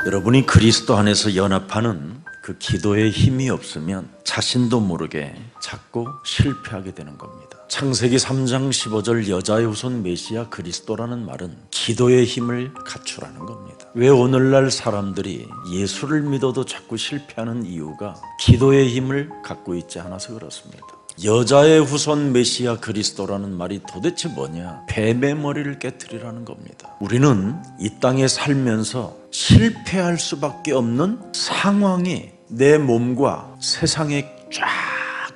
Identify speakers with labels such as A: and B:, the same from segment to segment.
A: 여러분이 그리스도 안에서 연합하는 그 기도의 힘이 없으면 자신도 모르게 자꾸 실패하게 되는 겁니다. 창세기 3장 15절 여자의 후손 메시아 그리스도라는 말은 기도의 힘을 갖추라는 겁니다. 왜 오늘날 사람들이 예수를 믿어도 자꾸 실패하는 이유가 기도의 힘을 갖고 있지 않아서 그렇습니다. 여자의 후손 메시아 그리스도라는 말이 도대체 뭐냐? 뱀의 머리를 깨트리라는 겁니다. 우리는 이 땅에 살면서 실패할 수밖에 없는 상황이 내 몸과 세상에 쫙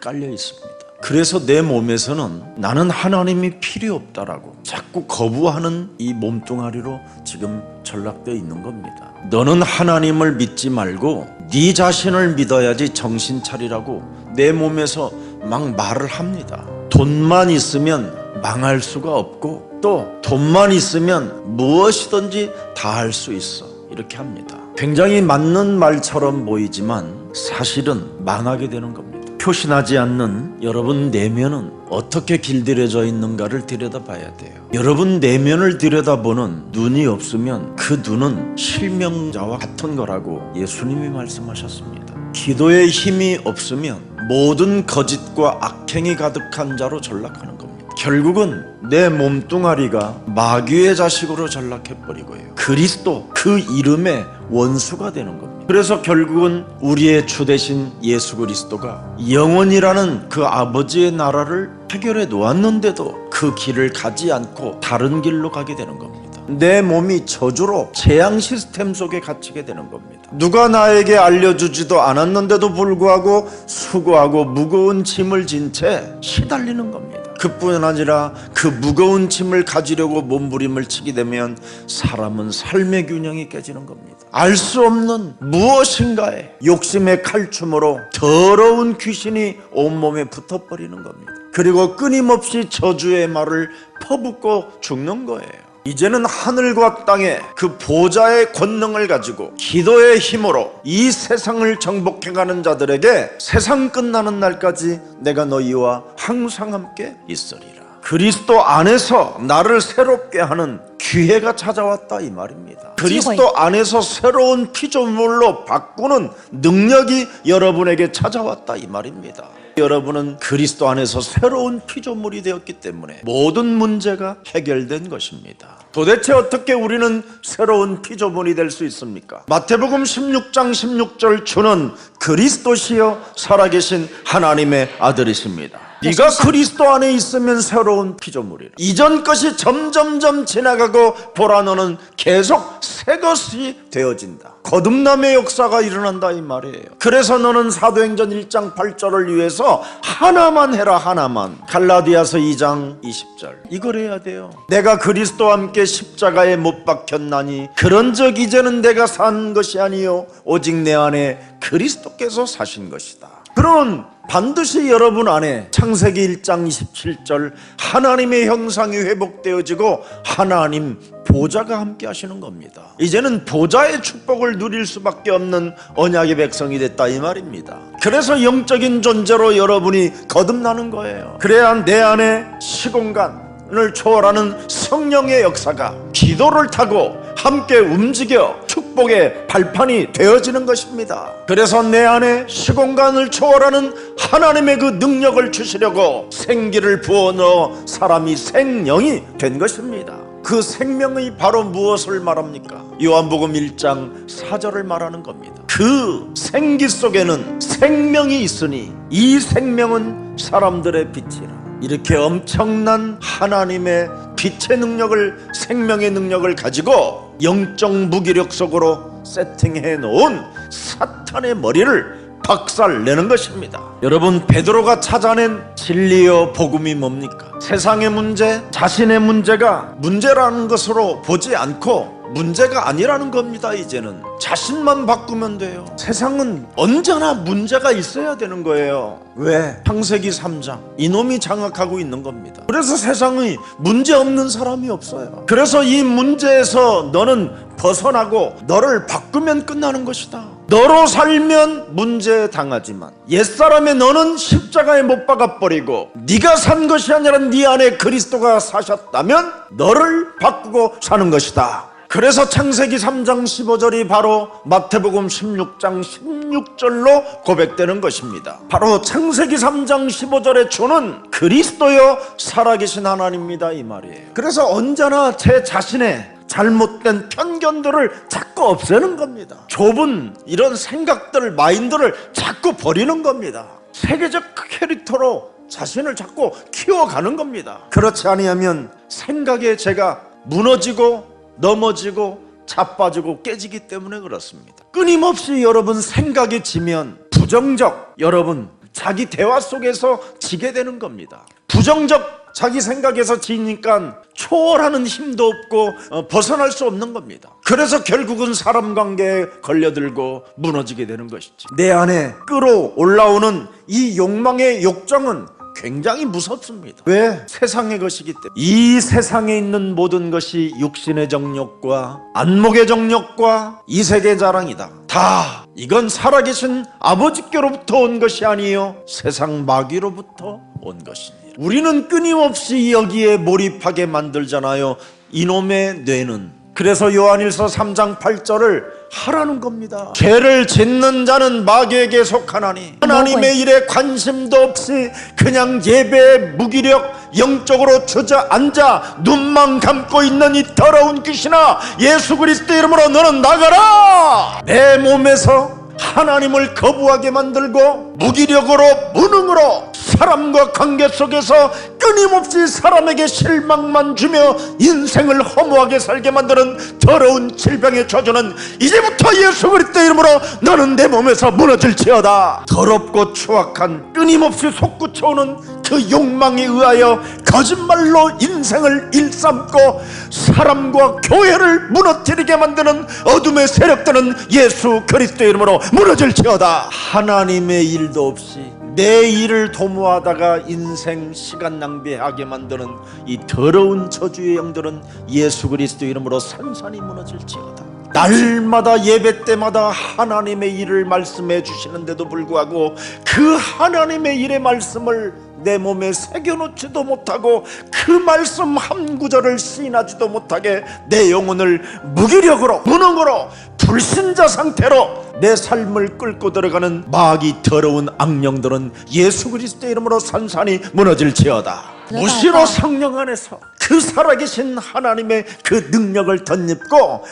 A: 깔려 있습니다. 그래서 내 몸에서는 나는 하나님이 필요 없다라고 자꾸 거부하는 이 몸뚱아리로 지금 전락되어 있는 겁니다. 너는 하나님을 믿지 말고 네 자신을 믿어야지 정신 차리라고 내 몸에서 막 말을 합니다. 돈만 있으면 망할 수가 없고 또 돈만 있으면 무엇이든지 다 할 수 있어, 이렇게 합니다. 굉장히 맞는 말처럼 보이지만 사실은 망하게 되는 겁니다. 표시나지 않는 여러분 내면은 어떻게 길들여져 있는가를 들여다봐야 돼요. 여러분 내면을 들여다보는 눈이 없으면 그 눈은 실명자와 같은 거라고 예수님이 말씀하셨습니다. 기도의 힘이 없으면 모든 거짓과 악행이 가득한 자로 전락하는 겁니다. 결국은 내 몸뚱아리가 마귀의 자식으로 전락해버리고요, 그리스도 그 이름의 원수가 되는 겁니다. 그래서 결국은 우리의 주 되신 예수 그리스도가 영원이라는 그 아버지의 나라를 해결해 놓았는데도 그 길을 가지 않고 다른 길로 가게 되는 겁니다. 내 몸이 저주로 재앙 시스템 속에 갇히게 되는 겁니다. 누가 나에게 알려주지도 않았는데도 불구하고 수고하고 무거운 짐을 진 채 시달리는 겁니다. 그뿐 아니라 그 무거운 짐을 가지려고 몸부림을 치게 되면 사람은 삶의 균형이 깨지는 겁니다. 알 수 없는 무엇인가에 욕심의 칼춤으로 더러운 귀신이 온몸에 붙어버리는 겁니다. 그리고 끊임없이 저주의 말을 퍼붓고 죽는 거예요. 이제는 하늘과 땅의 그 보좌의 권능을 가지고 기도의 힘으로 이 세상을 정복해가는 자들에게 세상 끝나는 날까지 내가 너희와 항상 함께 있으리라. 그리스도 안에서 나를 새롭게 하는 기회가 찾아왔다, 이 말입니다. 그리스도 안에서 새로운 피조물로 바꾸는 능력이 여러분에게 찾아왔다, 이 말입니다. 여러분은 그리스도 안에서 새로운 피조물이 되었기 때문에 모든 문제가 해결된 것입니다. 도대체 어떻게 우리는 새로운 피조물이 될 수 있습니까? 마태복음 16장 16절, 주는 그리스도시여 살아계신 하나님의 아들이십니다. 네가 그리스도 안에 있으면 새로운 피조물이라. 이전 것이 점점점 지나가고 보라, 너는 계속 새 것이 되어진다. 거듭남의 역사가 일어난다, 이 말이에요. 그래서 너는 사도행전 1장 8절을 위해서 하나만 해라, 하나만. 갈라디아서 2장 20절 이걸 해야 돼요. 내가 그리스도와 함께 십자가에 못 박혔나니 그런즉 이제는 내가 산 것이 아니요 오직 내 안에 그리스도께서 사신 것이다. 그런 반드시 여러분 안에 창세기 1장 27절 하나님의 형상이 회복되어지고 하나님 보좌가 함께 하시는 겁니다. 이제는 보좌의 축복을 누릴 수밖에 없는 언약의 백성이 됐다, 이 말입니다. 그래서 영적인 존재로 여러분이 거듭나는 거예요. 그래야 내 안에 시공간을 초월하는 성령의 역사가 기도를 타고 함께 움직여 축복의 발판이 되어지는 것입니다. 그래서 내 안에 시공간을 초월하는 하나님의 그 능력을 주시려고 생기를 부어넣어 사람이 생명이 된 것입니다. 그 생명이 바로 무엇을 말합니까? 요한복음 1장 4절을 말하는 겁니다. 그 생기 속에는 생명이 있으니 이 생명은 사람들의 빛이라. 이렇게 엄청난 하나님의 빛의 능력을, 생명의 능력을 가지고 영적 무기력 속으로 세팅해 놓은 사탄의 머리를 박살내는 것입니다. 여러분, 베드로가 찾아낸 진리요 복음이 뭡니까? 세상의 문제, 자신의 문제가 문제라는 것으로 보지 않고 문제가 아니라는 겁니다. 이제는 자신만 바꾸면 돼요. 세상은 언제나 문제가 있어야 되는 거예요. 왜? 창세기 3장 이놈이 장악하고 있는 겁니다. 그래서 세상에 문제 없는 사람이 없어요. 그래서 이 문제에서 너는 벗어나고 너를 바꾸면 끝나는 것이다. 너로 살면 문제 당하지만 옛사람의 너는 십자가에 못 박아버리고 네가 산 것이 아니라 네 안에 그리스도가 사셨다면 너를 바꾸고 사는 것이다. 그래서 창세기 3장 15절이 바로 마태복음 16장 16절로 고백되는 것입니다. 바로 창세기 3장 15절의 주는 그리스도여 살아계신 하나님입니다, 이 말이에요. 그래서 언제나 제 자신의 잘못된 편견들을 자꾸 없애는 겁니다. 좁은 이런 생각들, 마인드를 자꾸 버리는 겁니다. 세계적 캐릭터로 자신을 자꾸 키워가는 겁니다. 그렇지 아니하면 생각에 제가 무너지고 넘어지고 자빠지고 깨지기 때문에 그렇습니다. 끊임없이 여러분 생각이 지면 부정적, 여러분 자기 대화 속에서 지게 되는 겁니다. 부정적 자기 생각에서 지니까 초월하는 힘도 없고 벗어날 수 없는 겁니다. 그래서 결국은 사람 관계에 걸려들고 무너지게 되는 것이지. 내 안에 끌어올라오는 이 욕망의 욕정은 굉장히 무섭습니다. 왜? 세상의 것이기 때문에. 이 세상에 있는 모든 것이 육신의 정욕과 안목의 정욕과 이색의 자랑이다. 다 이건 살아계신 아버지께로부터 온 것이 아니요 세상 마귀로부터 온 것입니다. 우리는 끊임없이 여기에 몰입하게 만들잖아요, 이놈의 뇌는. 그래서 요한일서 3장 8절을 하라는 겁니다. 죄를 짓는 자는 마귀에게 속하나니 하나님의 일에 관심도 없이 그냥 예배에 무기력 영적으로 주저앉아 눈만 감고 있는 이 더러운 귀신아, 예수 그리스도 이름으로 너는 나가라! 내 몸에서 하나님을 거부하게 만들고 무기력으로 무능으로 사람과 관계 속에서 끊임없이 사람에게 실망만 주며 인생을 허무하게 살게 만드는 더러운 질병의 저주는 이제부터 예수 그리스도 이름으로 너는 내 몸에서 무너질지어다. 더럽고 추악한 끊임없이 솟구쳐오는 그 욕망에 의하여 거짓말로 인생을 일삼고 사람과 교회를 무너뜨리게 만드는 어둠의 세력들은 예수 그리스도 이름으로 무너질지어다. 하나님의 일도 없이 내 일을 도모하다가 인생 시간 낭비하게 만드는 이 더러운 저주의 영들은 예수 그리스도 이름으로 산산이 무너질지어다. 날마다 예배 때마다 하나님의 일을 말씀해 주시는데도 불구하고 그 하나님의 일의 말씀을 내 몸에 새겨놓지도 못하고 그 말씀 한 구절을 시인하지도 못하게 내 영혼을 무기력으로 무능으로 불신자 상태로 내 삶을 끌고 들어가는 마귀 더러운 악령들은 예수 그리스도 이름으로 산산이 무너질지어다. 무시로 성령 안에서 그 살아계신 하나님의 그 능력을 덧입고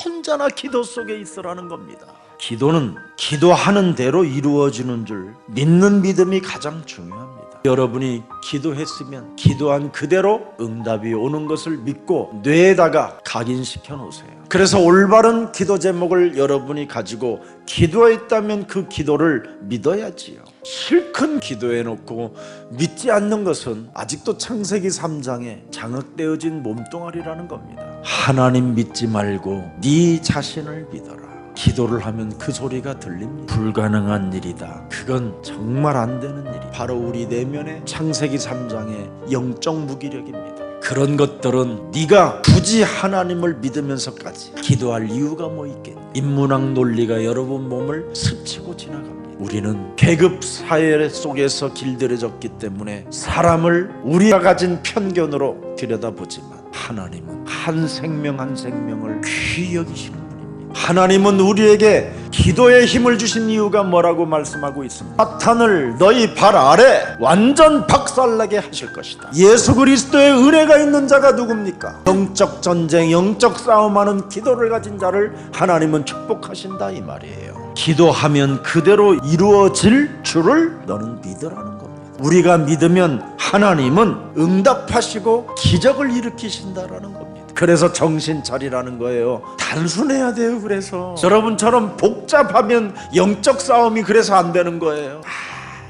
A: 혼자나 기도 속에 있으라는 겁니다. 기도는 기도하는 대로 이루어지는 줄 믿는 믿음이 가장 중요합니다. 여러분이 기도했으면 기도한 그대로 응답이 오는 것을 믿고 뇌에다가 각인시켜 놓으세요. 그래서 올바른 기도 제목을 여러분이 가지고 기도했다면 그 기도를 믿어야지요. 실컷 기도해 놓고 믿지 않는 것은 아직도 창세기 3장에 장악되어진 몸뚱아리라는 겁니다. 하나님 믿지 말고 네 자신을 믿어라. 기도를 하면 그 소리가 들립니다. 불가능한 일이다. 그건 정말 안 되는 일이 바로 우리 내면의 창세기 3장의 영적 무기력입니다. 그런 것들은 네가 굳이 하나님을 믿으면서까지 기도할 이유가 뭐 있겠니? 인문학 논리가 여러분 몸을 스치고 지나갑니다. 우리는 계급 사회 속에서 길들여졌기 때문에 사람을 우리가 가진 편견으로 들여다보지만 하나님은 한 생명 한 생명을 귀히 여기시는 분입니다. 하나님은 우리에게 기도의 힘을 주신 이유가 뭐라고 말씀하고 있습니다. 사탄을 너희 발 아래 완전 박살나게 하실 것이다. 예수 그리스도의 은혜가 있는 자가 누굽니까? 영적 전쟁, 영적 싸움하는 기도를 가진 자를 하나님은 축복하신다 이 말이에요. 기도하면 그대로 이루어질 줄을 너는 믿으라는 겁니다. 우리가 믿으면 하나님은 응답하시고 기적을 일으키신다라는 겁니다. 그래서 정신 차리라는 거예요. 단순해야 돼요. 그래서 여러분처럼 복잡하면 영적 싸움이 그래서 안 되는 거예요.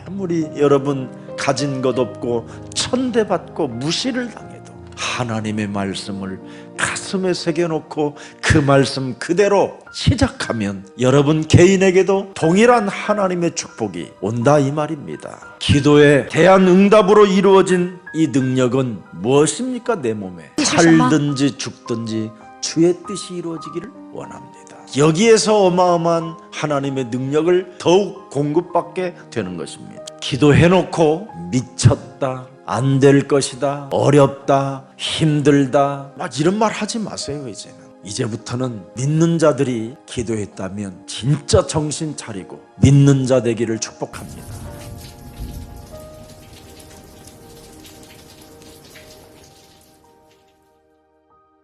A: 아무리 여러분 가진 것 없고 천대받고 무시를 당해도 하나님의 말씀을 가슴에 새겨놓고 그 말씀 그대로 시작하면 여러분 개인에게도 동일한 하나님의 축복이 온다 이 말입니다. 기도에 대한 응답으로 이루어진 이 능력은 무엇입니까? 내 몸에 살든지 죽든지 주의 뜻이 이루어지기를 원합니다. 여기에서 어마어마한 하나님의 능력을 더욱 공급받게 되는 것입니다. 기도해놓고 미쳤다, 안 될 것이다, 어렵다, 힘들다 막 이런 말 하지 마세요. 이제부터는 믿는 자들이 기도했다면 진짜 정신 차리고 믿는 자 되기를 축복합니다.